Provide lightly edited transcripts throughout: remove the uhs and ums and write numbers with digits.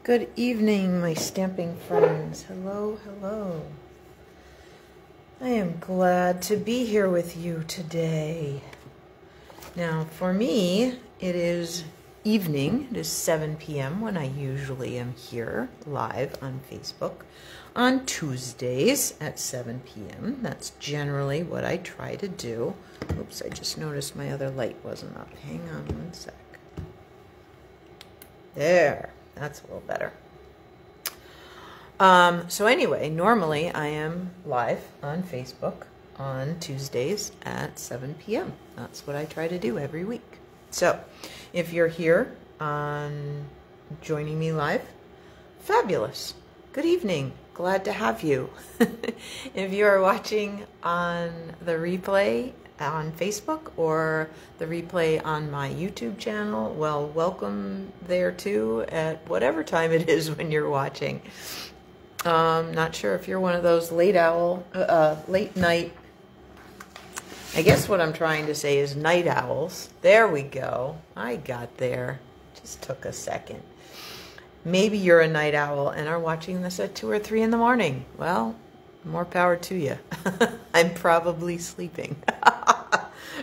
Good evening, my stamping friends. Hello, hello. I am glad to be here with you today. Now, for me, it is evening. It is 7 p.m. when I usually am here live on Facebook on Tuesdays at 7 p.m. That's generally what I try to do. Oops, I just noticed my other light wasn't up. Hang on one sec. There. That's a little better. So anyway, normally I am live on Facebook on Tuesdays at 7 p.m. That's what I try to do every week. So if you're here on joining me live, fabulous. Good evening. Glad to have you. If you are watching on the replay on Facebook or the replay on my YouTube channel, well, welcome there too at whatever time it is when you're watching. Not sure if you're one of those late night, I guess what I'm trying to say is night owls. There we go. I got there. Just took a second. Maybe you're a night owl and are watching this at 2 or 3 in the morning. Well, more power to you. I'm probably sleeping.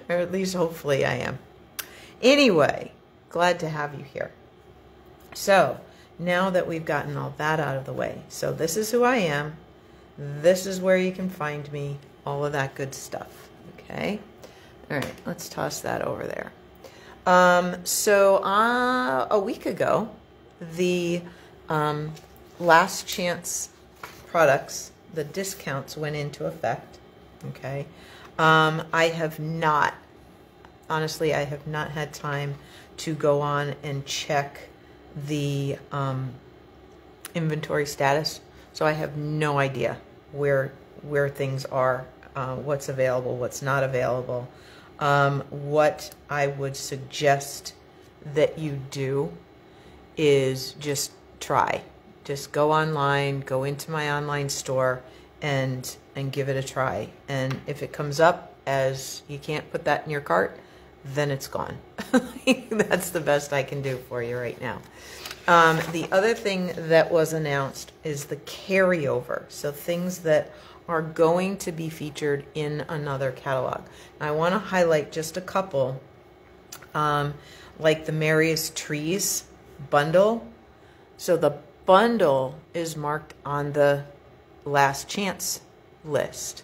Or at least hopefully I am. Anyway, glad to have you here. So, now that we've gotten all that out of the way, so this is who I am. This is where you can find me. All of that good stuff. Okay? All right, let's toss that over there. So, a week ago, the last chance products, the discounts went into effect. Okay. I have not, honestly, I have not had time to go on and check the inventory status. So I have no idea where things are, what's available, what's not available. What I would suggest that you do is just try. Just go online, go into my online store and give it a try. And if it comes up as you can't put that in your cart, then it's gone. That's the best I can do for you right now. The other thing that was announced is the carryover. So things that are going to be featured in another catalog. Now, I want to highlight just a couple, like the Merriest Trees bundle. So the bundle is marked on the last chance list,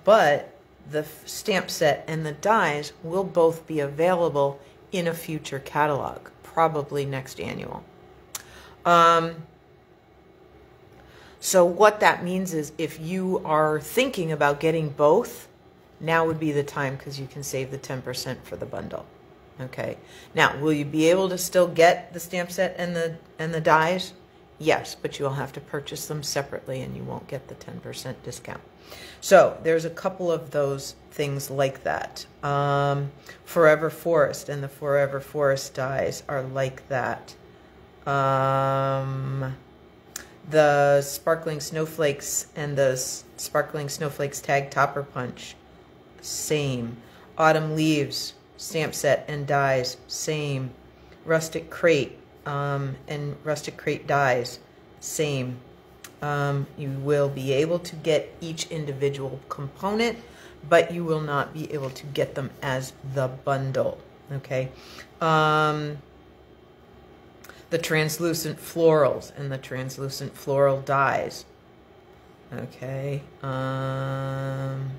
but the stamp set and the dies will both be available in a future catalog, probably next annual. So what that means is if you are thinking about getting both, now would be the time because you can save the 10% for the bundle. Okay. Now, will you be able to still get the stamp set and the dies? Yes, but you'll have to purchase them separately and you won't get the 10% discount. So there's a couple of those things like that. Forever Forest and the Forever Forest dies are like that. The Sparkling Snowflakes and the Sparkling Snowflakes Tag Topper Punch, same. Autumn Leaves stamp set and dies, same. Rustic Crate and Rustic Crate dies, same. You will be able to get each individual component, but you will not be able to get them as the bundle. Okay. The Translucent Florals and the Translucent Floral dies. Okay. And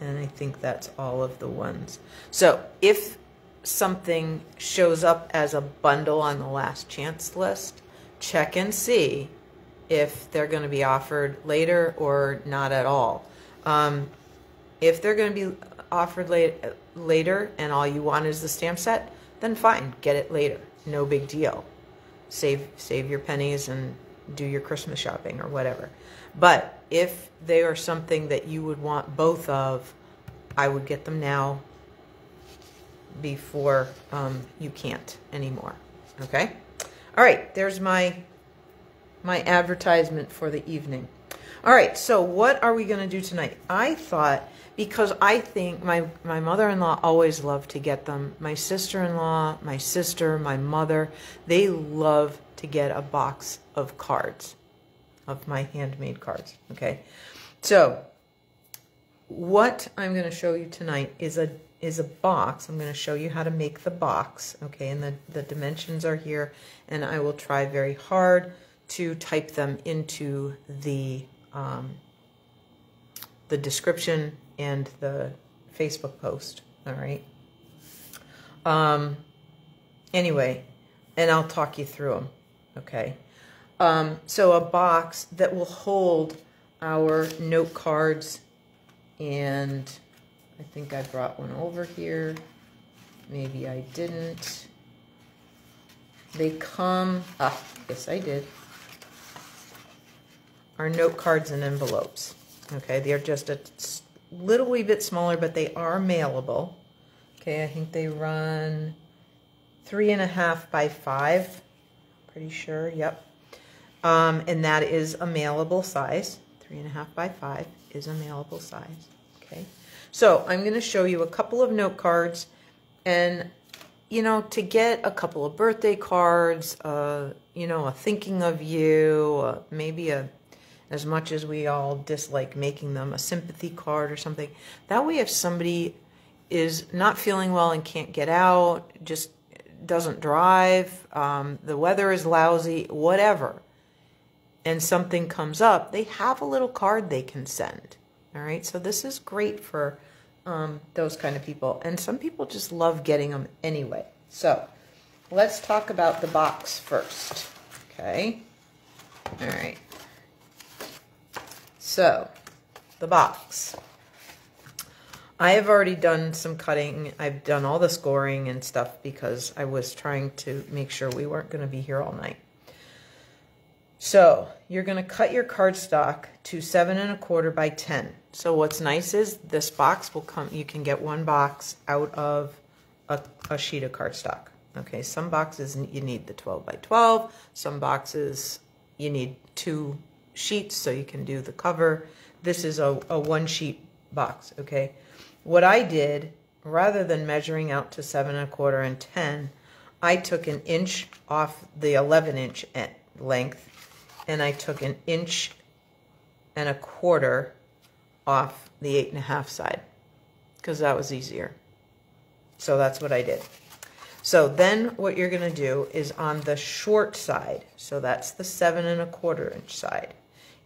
I think that's all of the ones. So if something shows up as a bundle on the last chance list, check and see if they're going to be offered later or not at all. If they're going to be offered later and all you want is the stamp set, then fine, get it later. No big deal. Save your pennies and do your Christmas shopping or whatever. But if they are something that you would want both of, I would get them now before you can't anymore. Okay? All right, there's my advertisement for the evening. All right, so what are we going to do tonight? I thought, because I think my mother-in-law always loved to get them. My sister-in-law, my sister, my mother, they love to get a box of cards, of my handmade cards, okay? So what I'm going to show you tonight is a box. I'm going to show you how to make the box, okay? And the dimensions are here, and I will try very hard to type them into the description and the Facebook post, all right? Anyway, and I'll talk you through them, okay? So a box that will hold our note cards, and I think I brought one over here. Maybe I didn't. They come, yes I did. Our note cards and envelopes, okay? They're just a little wee bit smaller, but they are mailable. Okay, I think they run 3.5 by 5, pretty sure, yep. And that is a mailable size. 3.5 by 5 is a mailable size, okay? So I'm going to show you a couple of note cards, and, you know, to get a couple of birthday cards, you know, a thinking of you, maybe as much as we all dislike making them, a sympathy card or something. That way, if somebody is not feeling well and can't get out, just doesn't drive, the weather is lousy, whatever, and something comes up, they have a little card they can send. All right, so this is great for those kind of people. And some people just love getting them anyway. So let's talk about the box first, okay? All right. So the box. I have already done some cutting. I've done all the scoring and stuff because I was trying to make sure we weren't going to be here all night. So you're going to cut your cardstock to 7.25 by 10. So what's nice is this box will come, you can get one box out of a sheet of cardstock. Okay, some boxes you need the 12 by 12. Some boxes you need 2 sheets so you can do the cover. This is a 1 sheet box, okay? What I did, rather than measuring out to 7.25 and 10, I took 1 inch off the 11-inch length, and I took 1.25 inches off the 8.5 side, because that was easier. So that's what I did. So then what you're going to do is on the short side, so that's the 7.25 inch side,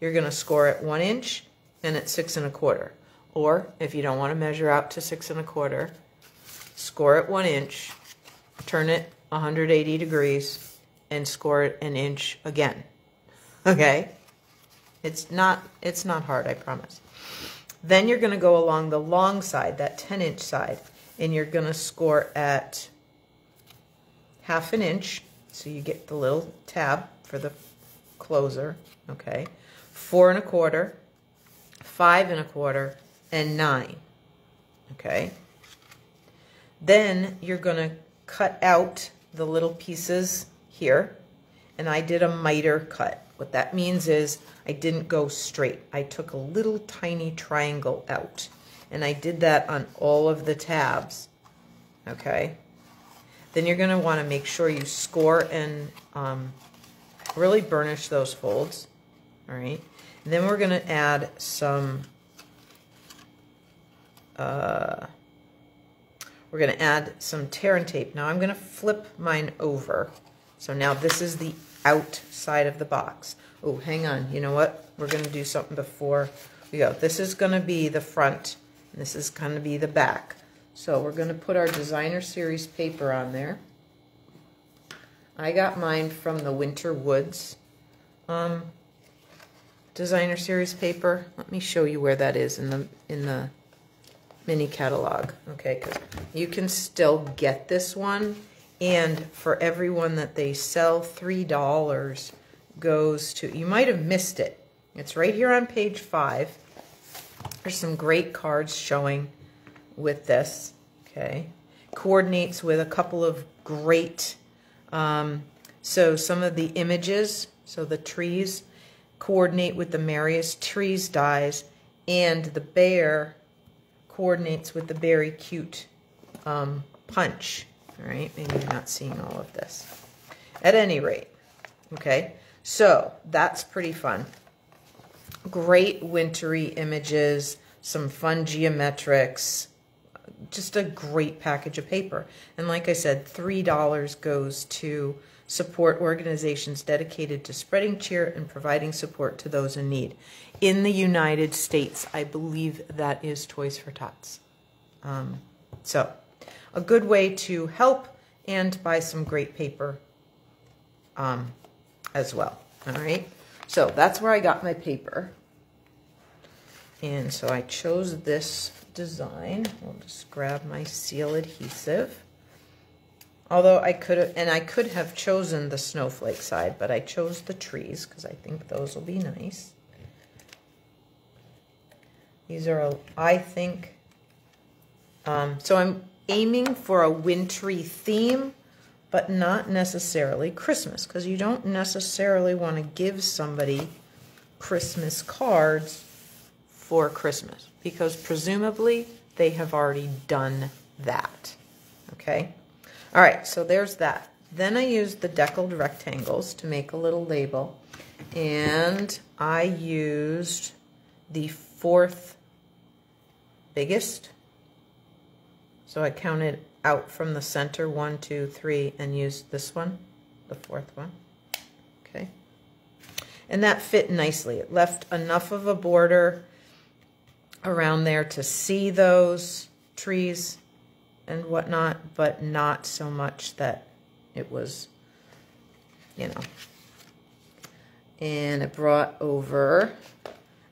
you're going to score at 1 inch and at 6.25. Or if you don't want to measure out to 6.25, score at 1 inch, turn it 180 degrees, and score it 1 inch again. Okay? It's not hard, I promise. Then you're going to go along the long side, that 10-inch side, and you're going to score at 1/2 inch, so you get the little tab for the closer, okay? 4.25, 5.25, and 9, okay? Then you're going to cut out the little pieces here, and I did a miter cut. What that means is I didn't go straight. I took a little tiny triangle out, and I did that on all of the tabs, okay? Then you're going to want to make sure you score and really burnish those folds, all right? And then we're going to add some, tear and tape. Now I'm going to flip mine over. So now this is the outside of the box. Oh, hang on. You know what? We're going to do something before we go. This is going to be the front, and this is going to be the back. So we're going to put our Designer Series paper on there. I got mine from the Winter Woods Designer Series paper. Let me show you where that is in the mini catalog. Okay, because you can still get this one, and for every one that they sell, $3 goes to, you might have missed it. It's right here on page 5. There's some great cards showing with this, okay? Coordinates with a couple of great, so some of the images, so the trees, coordinate with the Marius Trees dies, and the bear coordinates with the Very Cute Punch, all right? Maybe you're not seeing all of this. At any rate, Okay, so that's pretty fun. Great wintry images, some fun geometrics, just a great package of paper. And like I said, $3 goes to support organizations dedicated to spreading cheer and providing support to those in need. In the United States, I believe that is Toys for Tots. So a good way to help and buy some great paper as well. All right, so that's where I got my paper. And so I chose this design. I'll just grab my seal adhesive. Although I could have chosen the snowflake side, but I chose the trees because I think those will be nice. These are, I think, so I'm aiming for a wintry theme, but not necessarily Christmas, because you don't necessarily want to give somebody Christmas cards for Christmas, because presumably they have already done that. Okay? All right, so there's that. Then I used the deckled rectangles to make a little label, and I used the 4th biggest. So I counted out from the center, 1, 2, 3, and used this one, the 4th one. Okay. And that fit nicely. It left enough of a border around there to see those trees and whatnot, but not so much that it was, you know. And it brought over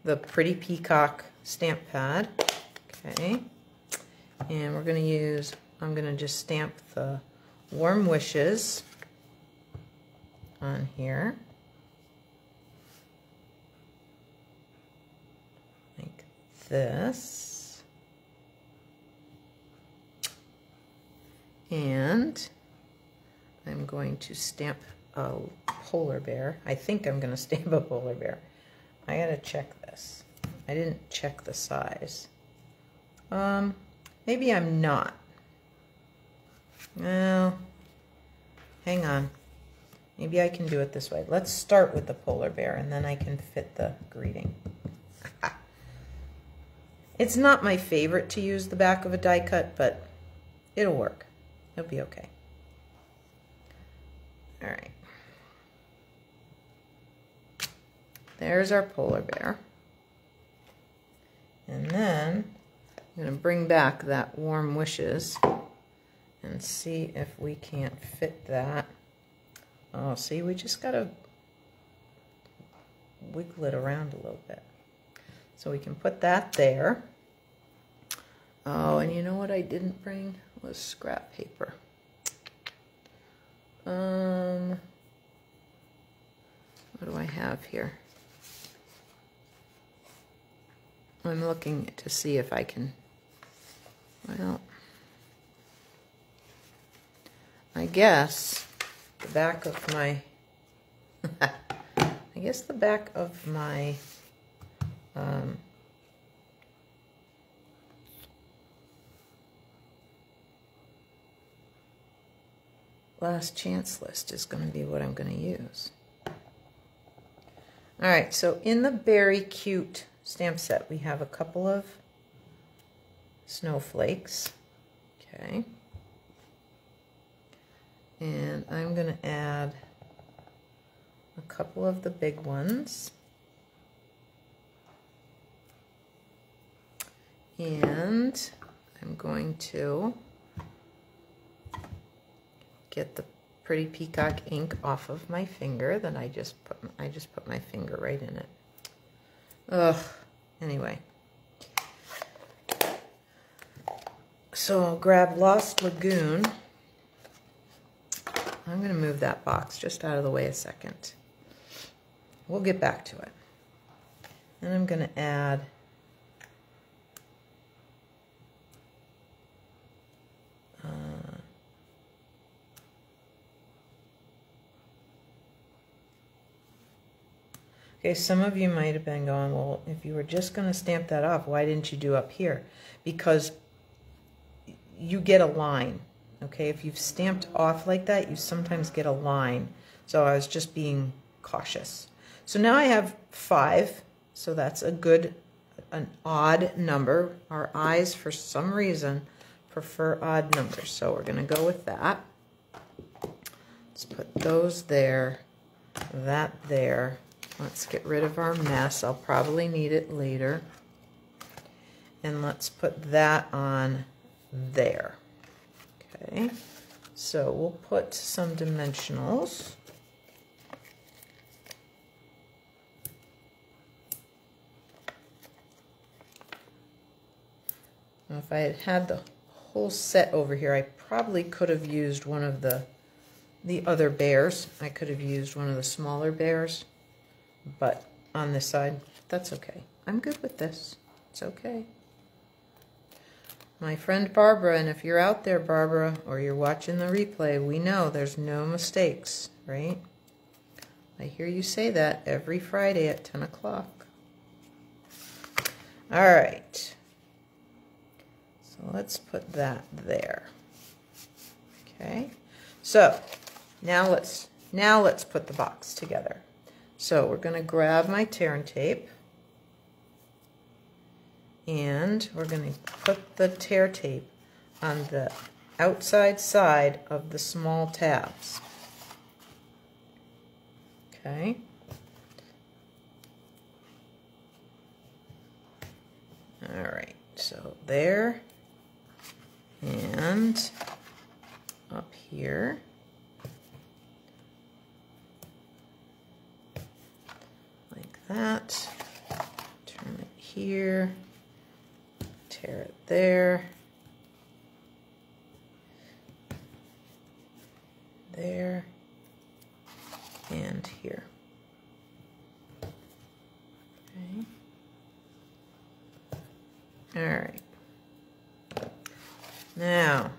the Pretty Peacock stamp pad. Okay. And we're going to use, I'm going to just stamp the warm wishes on here. Like this. And I'm going to stamp a polar bear. I think I'm going to stamp a polar bear. I got to check this. I didn't check the size. Maybe I'm not. Well, hang on. Maybe I can do it this way. Let's start with the polar bear, and then I can fit the greeting. It's not my favorite to use the back of a die cut, but it'll work. It'll be okay. All right. There's our polar bear. And then I'm going to bring back that warm wishes and see if we can't fit that. Oh, see, we just got to wiggle it around a little bit. So we can put that there. Oh, and you know what I didn't bring was scrap paper. What do I have here? I'm looking to see if I can, well, I guess the back of my, I guess the back of my, last chance list is going to be what I'm going to use. All right, so in the Very Cute stamp set, we have a couple of snowflakes. Okay. And I'm going to add a couple of the big ones. And I'm going to get the Pretty Peacock ink off of my finger that I just put my finger right in it. Ugh. Anyway. So I'll grab Lost Lagoon. I'm going to move that box just out of the way a second. We'll get back to it. And I'm going to add okay, some of you might have been going, well, if you were just going to stamp that off, why didn't you do up here? Because you get a line Okay, if you've stamped off like that, you sometimes get a line. So I was just being cautious. So now I have 5, so that's an odd number. Our eyes, for some reason, prefer odd numbers, so we're going to go with that. Let's put those there, that there. Let's get rid of our mess. I'll probably need it later. And let's put that on there. Okay, so we'll put some dimensionals. Now, if I had had the whole set over here, I probably could have used one of the other bears. I could have used one of the smaller bears, but on this side, that's okay. I'm good with this. It's okay. My friend Barbara, and if you're out there, Barbara, or you're watching the replay, we know there's no mistakes, right? I hear you say that every Friday at 10 o'clock. All right. So let's put that there. Okay. So now let's put the box together. So we're going to grab my tear and tape. And we're going to put the tear tape on the outside side of the small tabs. Okay. All right, so there and up here. Like that. Turn it here. Tear it there, there, and here. Okay. All right. Now,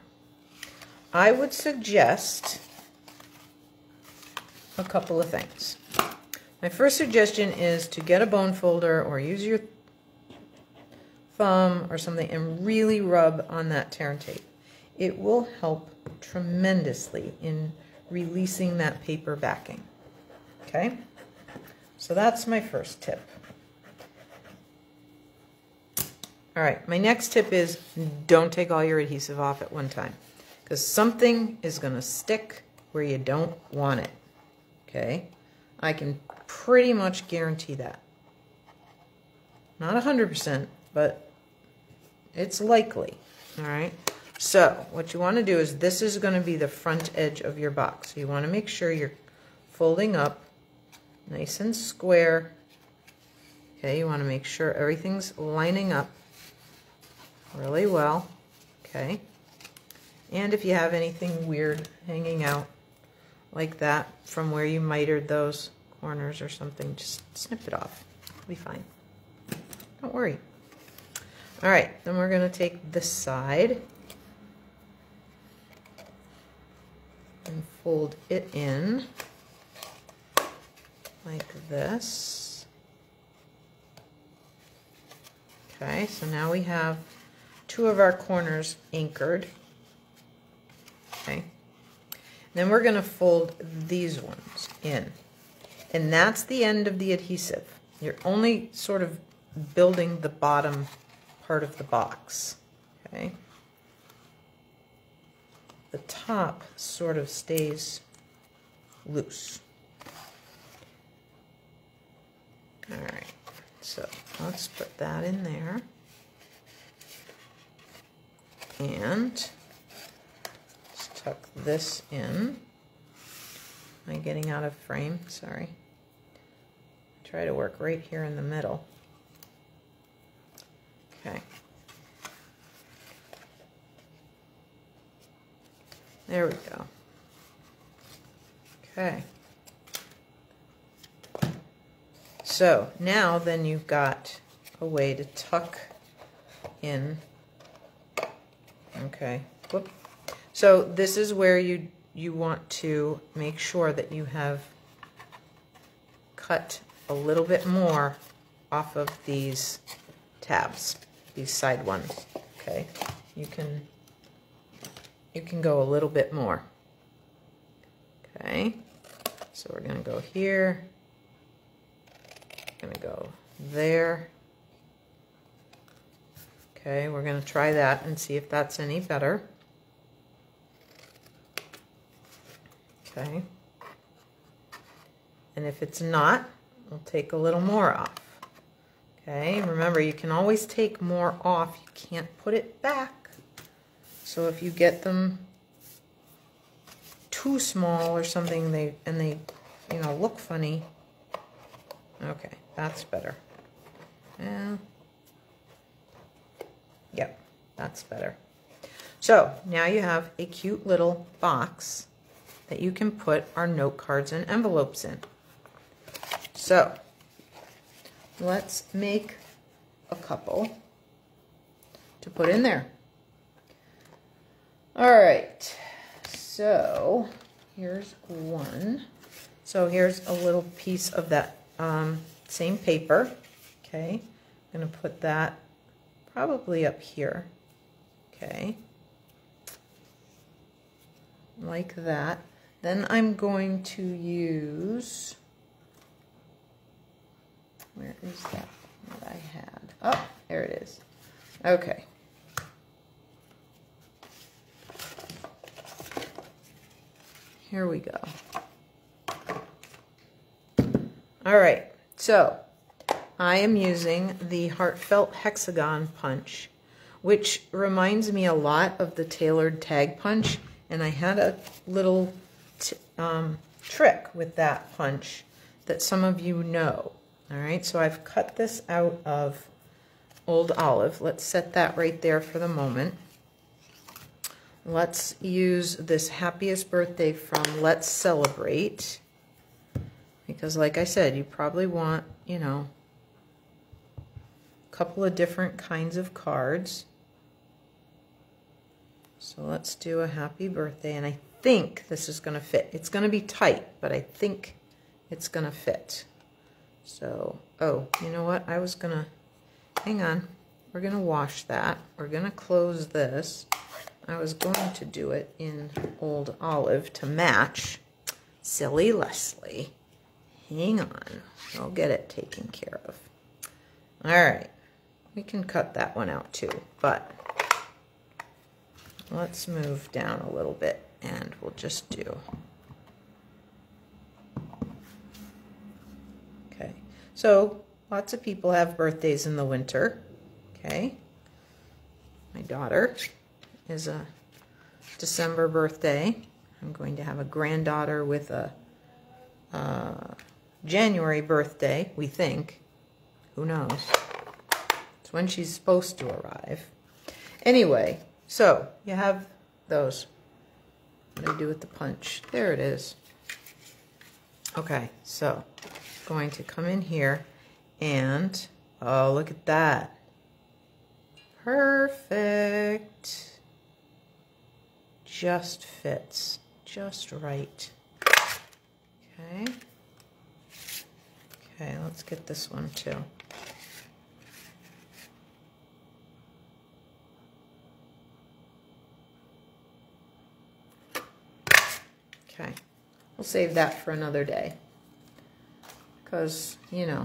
I would suggest a couple of things. My first suggestion is to get a bone folder or use your thumb or something and really rub on that tear and tape. It will help tremendously in releasing that paper backing. Okay? So that's my first tip. All right, my next tip is don't take all your adhesive off at one time, because something is going to stick where you don't want it. Okay? I can pretty much guarantee that. Not 100%, but it's likely. All right? So what you want to do is, this is going to be the front edge of your box. So you want to make sure you're folding up nice and square. Okay, you want to make sure everything's lining up really well. Okay. And if you have anything weird hanging out like that from where you mitered those corners or something, just snip it off. It'll be fine. Don't worry. All right, then we're going to take this side and fold it in like this. Okay, so now we have two of our corners anchored. Okay, then we're going to fold these ones in, and that's the end of the adhesive. You're only sort of building the bottom part of the box. Okay, the top sort of stays loose. All right, so let's put that in there. And let's tuck this in. Am I getting out of frame? Sorry. Try to work right here in the middle. Okay. There we go. Okay. So now then you've got a way to tuck in. Okay. Whoop. So this is where you want to make sure that you have cut a little bit more off of these tabs, these side ones. Okay. You can you can go a little bit more. Okay, so we're going to go here, going to go there. Okay, we're going to try that and see if that's any better. Okay, and if it's not, we'll take a little more off. Okay, remember you can always take more off, you can't put it back. So if you get them too small or something, they you know, look funny. Okay, that's better. Yeah. Yep, that's better. So now you have a cute little box that you can put our note cards and envelopes in. So let's make a couple to put in there. All right, so here's one. So here's a little piece of that same paper. Okay, I'm going to put that probably up here. Okay, like that. Then I'm going to use, where is that I had? Oh, there it is. Okay. Here we go. All right, so I am using the Heartfelt Hexagon punch, which reminds me a lot of the tailored tag punch, and I had a little trick with that punch that some of you know. All right, so I've cut this out of Old Olive. Let's set that right there for the moment. Let's use this Happiest Birthday from Let's Celebrate, because like I said, you probably want, you know, a couple of different kinds of cards. So let's do a happy birthday, and I think this is going to fit. It's going to be tight, but I think it's going to fit. So, oh, you know what? I was going to, hang on. We're going to wash that. We're going to close this. I was going to do it in Old Olive to match. Silly Leslie. Hang on. I'll get it taken care of. All right. We can cut that one out too, but let's move down a little bit and we'll just do. Okay. So lots of people have birthdays in the winter. Okay. My daughter is a December birthday. I'm going to have a granddaughter with a January birthday, we think. Who knows? It's when she's supposed to arrive. Anyway, so you have those. What do I do with the punch? There it is. Okay, so going to come in here and, oh, look at that. Perfect. Just fits, just right. Okay. Okay, let's get this one too. Okay, we'll save that for another day because, you know,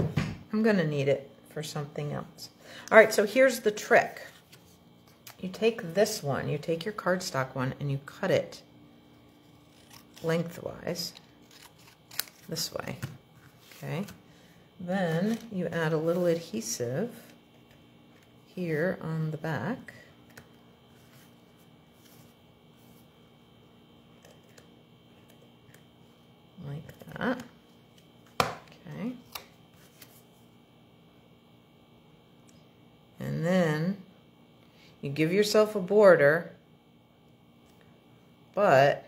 I'm going to need it for something else. All right, so here's the trick. You take this one, you take your cardstock one, and you cut it lengthwise this way. Okay, then you add a little adhesive here on the back. Like that. Okay. And then you give yourself a border, but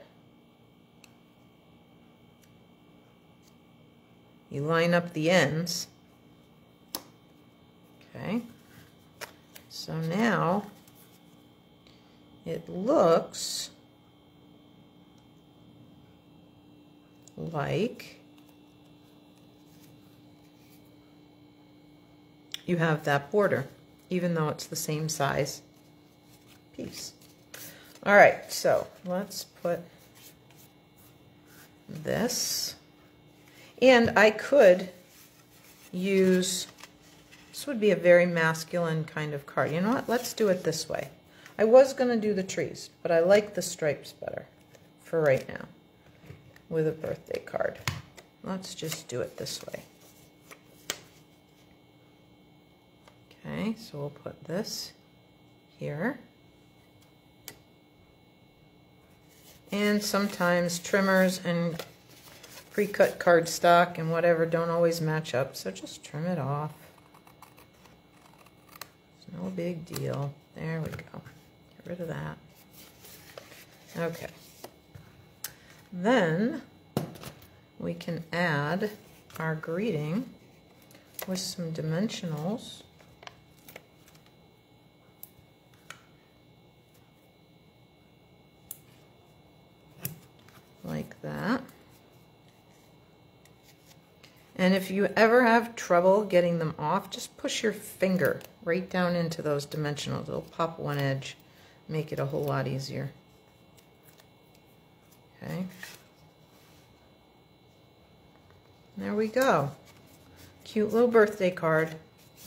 you line up the ends. Okay. So now it looks like you have that border, even though it's the same size piece. All right, so let's put this. And I could use, this would be a very masculine kind of card. You know what? Let's do it this way. I was going to do the trees, but I like the stripes better for right now with a birthday card. Let's just do it this way. Okay, so we'll put this here. And sometimes trimmers and pre-cut cardstock and whatever don't always match up, so just trim it off. It's no big deal. There we go. Get rid of that. Okay. Then we can add our greeting with some dimensionals. Like that. And if you ever have trouble getting them off, just push your finger right down into those dimensionals. It'll pop one edge, make it a whole lot easier. Okay. There we go. Cute little birthday card,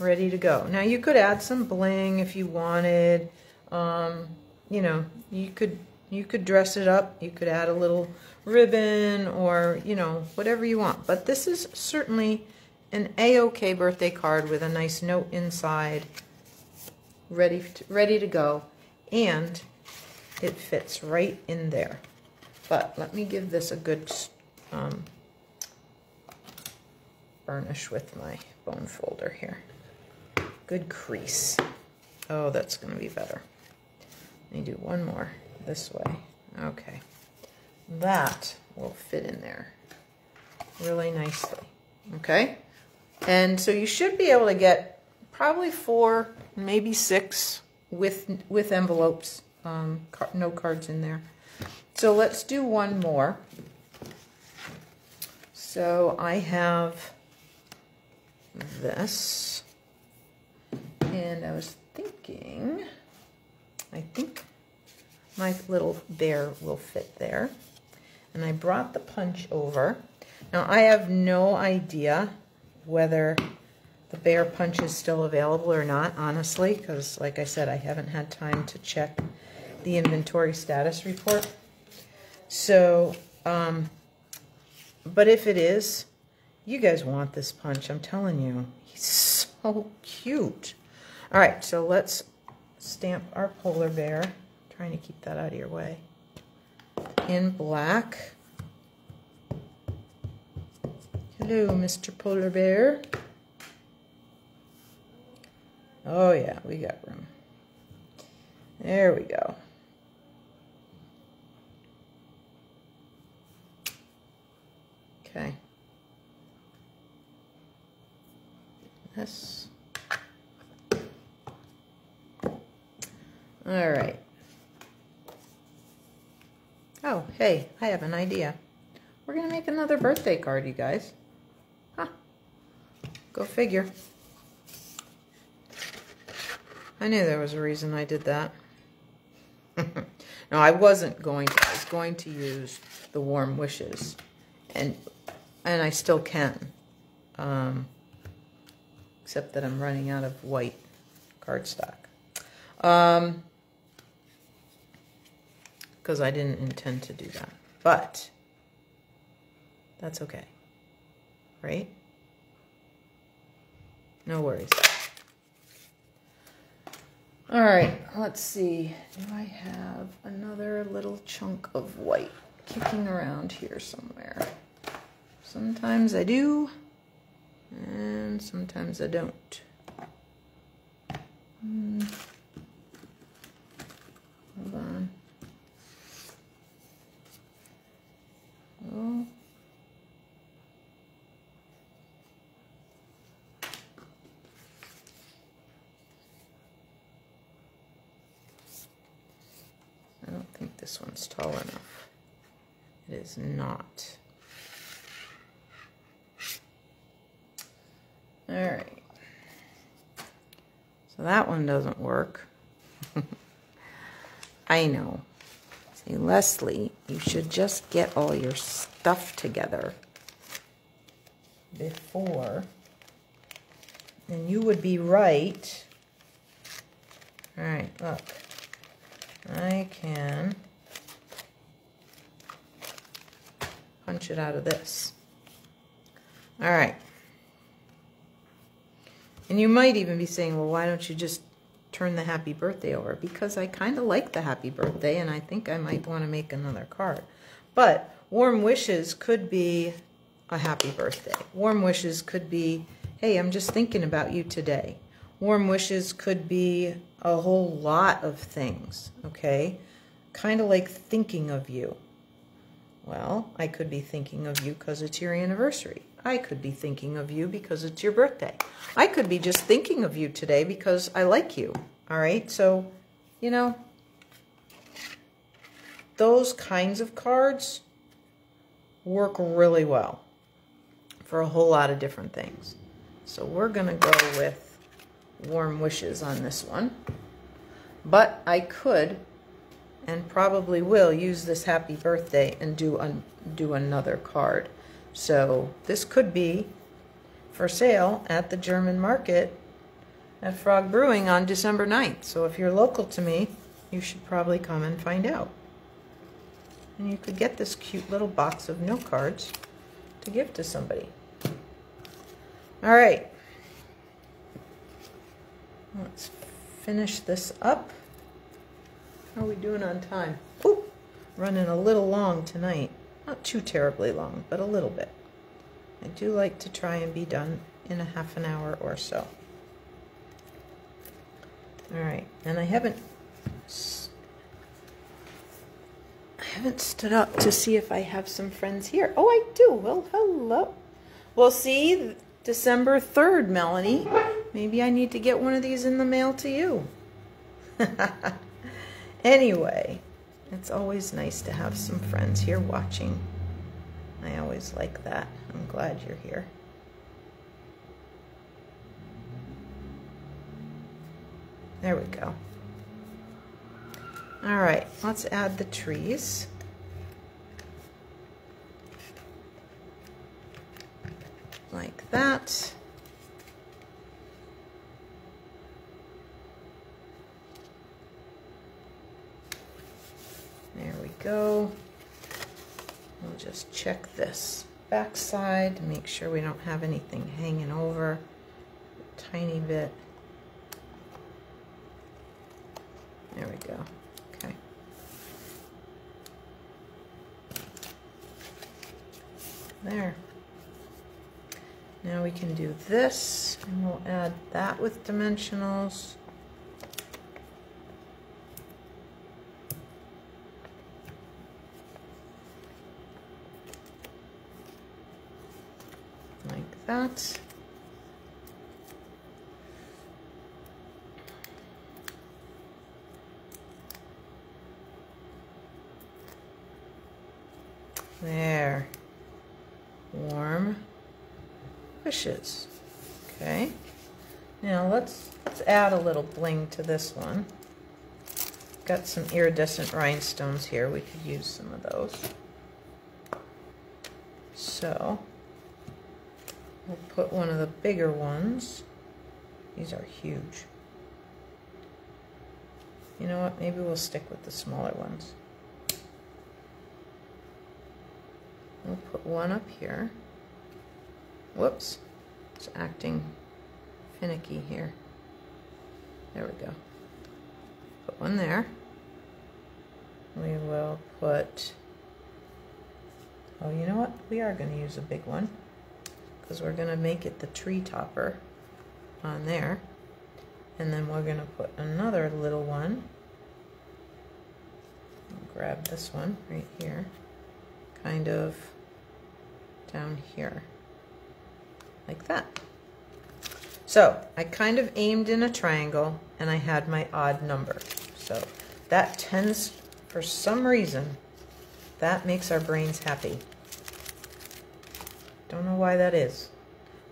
ready to go. Now you could add some bling if you wanted. You know, you could dress it up. You could add a little ribbon or, you know, whatever you want. But this is certainly an A-OK birthday card with a nice note inside, ready to go, and it fits right in there. But let me give this a good burnish with my bone folder here. Good crease. Oh, that's going to be better. Let me do one more this way. Okay. That will fit in there really nicely. Okay? And so you should be able to get probably 4, maybe 6 with envelopes, note cards in there. So let's do one more. So I have this, and I was thinking, I think my little bear will fit there. And I brought the punch over. Now I have no idea whether the bear punch is still available or not, honestly, because like I said, I haven't had time to check the inventory status report. So, but if it is, you guys want this punch, I'm telling you. He's so cute. All right, so let's stamp our polar bear. I'm trying to keep that out of your way. In black. Hello, Mr. Polar Bear. Oh yeah, we got room. There we go. Okay. This. All right. Oh, hey, I have an idea. We're going to make another birthday card, you guys. Huh. Go figure. I knew there was a reason I did that. No, I wasn't going to. I was going to use the Warm Wishes. And I still can. Except that I'm running out of white cardstock. Because I didn't intend to do that. But that's okay. Right? No worries. All right, let's see. Do I have another little chunk of white kicking around here somewhere? Sometimes I do, and sometimes I don't. Hold on. Oh. I don't think this one's tall enough. It is not. All right. So that one doesn't work. I know. Hey, Leslie, you should just get all your stuff together before, and you would be right. All right, look. I can punch it out of this. All right. And you might even be saying, well, why don't you just turn the happy birthday over? Because I kind of like the happy birthday, and I think I might want to make another card. But warm wishes could be a happy birthday. Warm wishes could be, hey, I'm just thinking about you today. Warm wishes could be a whole lot of things, okay? Kind of like thinking of you. Well, I could be thinking of you because it's your anniversary. I could be thinking of you because it's your birthday. I could be just thinking of you today because I like you, all right? So, you know, those kinds of cards work really well for a whole lot of different things. So we're going to go with warm wishes on this one. But I could and probably will use this happy birthday and do another card. So this could be for sale at the German market at Frog Brewing on December 9th. So if you're local to me, you should probably come and find out. And you could get this cute little box of note cards to give to somebody. All right. Let's finish this up. How are we doing on time? Ooh, running a little long tonight. Not too terribly long, but a little bit. I do like to try and be done in a half an hour or so. All right, and I haven't stood up to see if I have some friends here. Oh, I do. Well, hello. Well, see, December 3rd, Melanie. Maybe I need to get one of these in the mail to you. Anyway, it's always nice to have some friends here watching. I always like that. I'm glad you're here. There we go. All right, let's add the trees. Like that. There we go. We'll just check this back side to make sure we don't have anything hanging over a tiny bit. There we go. Okay. There. Now we can do this, and we'll add that with dimensionals. Like that. There. Warm wishes. Okay. Now let's add a little bling to this one. Got some iridescent rhinestones here. We could use some of those. So we'll put one of the bigger ones. These are huge. You know what? Maybe we'll stick with the smaller ones. We'll put one up here. Whoops. It's acting finicky here. There we go. Put one there. We will put... Oh, you know what? We are going to use a big one, because we're going to make it the tree topper on there. And then we're going to put another little one. I'll grab this one right here. Kind of down here. Like that. So I kind of aimed in a triangle and I had my odd number. So that tends, for some reason, that makes our brains happy. Don't know why that is,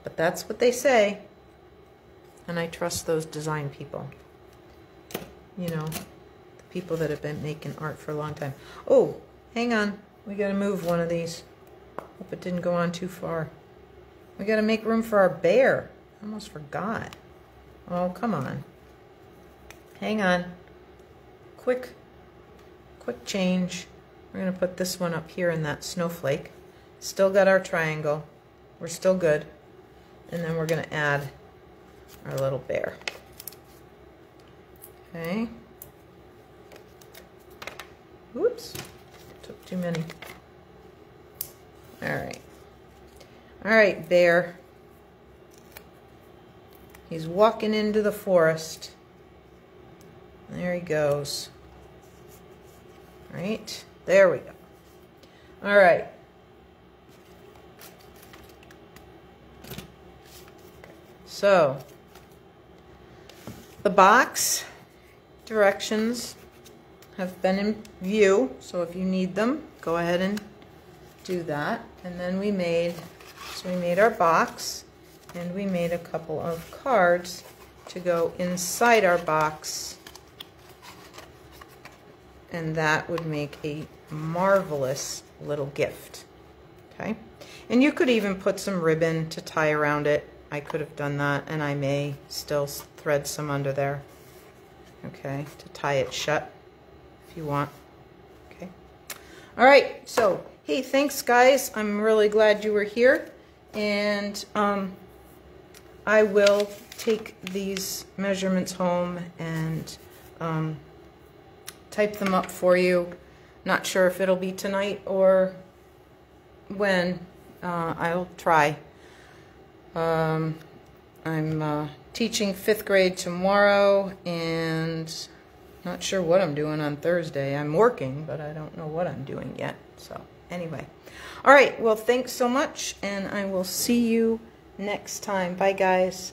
but that's what they say. And I trust those design people. You know, people that have been making art for a long time. Oh, hang on. We got to move one of these. Hope it didn't go on too far. We got to make room for our bear. I almost forgot. Oh, come on. Hang on. Quick change. We're going to put this one up here in that snowflake. Still got our triangle. We're still good. And then we're going to add our little bear. Okay. Oops. Took too many. All right. All right, bear. He's walking into the forest. There he goes. All right. There we go. All right. So, the box directions have been in view, so if you need them, go ahead and do that. And then we made our box, and we made a couple of cards to go inside our box, and that would make a marvelous little gift. Okay, and you could even put some ribbon to tie around it. I could have done that, and I may still thread some under there, okay, to tie it shut if you want. Okay. All right, so hey, thanks guys. I'm really glad you were here, and I will take these measurements home and type them up for you. Not sure if it'll be tonight or when. I'll try. I'm teaching 5th grade tomorrow, and not sure what I'm doing on Thursday. I'm working, but I don't know what I'm doing yet. So anyway, all right, well, thanks so much, and I will see you next time. Bye guys.